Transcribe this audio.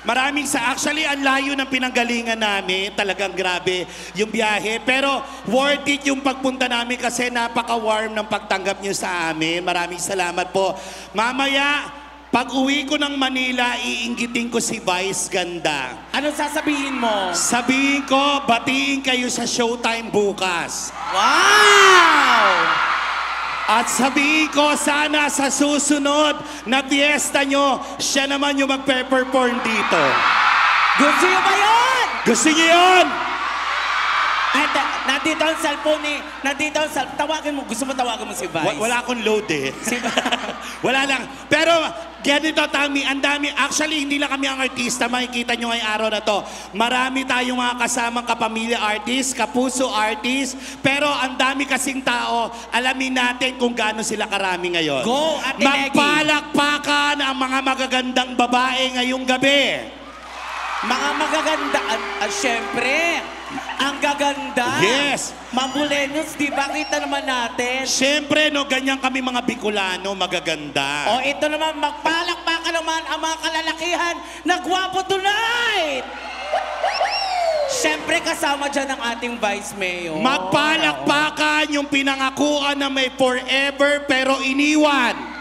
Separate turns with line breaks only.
Actually, ang layo ng pinanggalingan namin. Talagang grabe yung biyahe. Pero worth it yung pagpunta namin kasi napaka-warm ng pagtanggap nyo sa amin. Maraming salamat po. Mamaya, pag uwi ko ng Manila, iinggitin ko si Vice Ganda.
Anong sasabihin mo?
Sabihin ko, batiin kayo sa Showtime bukas.
Wow!
At sabihin ko, sana sa susunod na fiesta nyo, siya naman yung magpe-perform dito.
Gusto nyo ba yun?
Gusto nyo yun?
At nandito ang cellphone ni... Nandito ang cellphone. Tawagin mo. Gusto mo tawagan mo si Vice?
Wala akong load eh. Wala lang. Pero ganito, Tami, ang dami. Actually, hindi lang kami ang artista. Makikita nyo ngayong araw na to. Marami tayong mga kasamang kapamilya artist, kapuso artist. Pero ang dami kasing tao, alamin natin kung gaano sila karami ngayon.
Go, Ate Leggy.
Magpalakpakan ang mga magagandang babae ngayong gabi.
Mga magaganda. Siyempre, ang gaganda.
Yes.
Mambulenos, di ba? Kita naman natin.
Siyempre, no, ganyan kami mga Bicolano, magaganda.
O ito naman, magpalakpakan naman ang mga kalalakihan na gwapo tonight! Siyempre, kasama dyan ang ating Vice Mayor.
Magpalakpakan yung pinangakuan na may forever pero iniwan.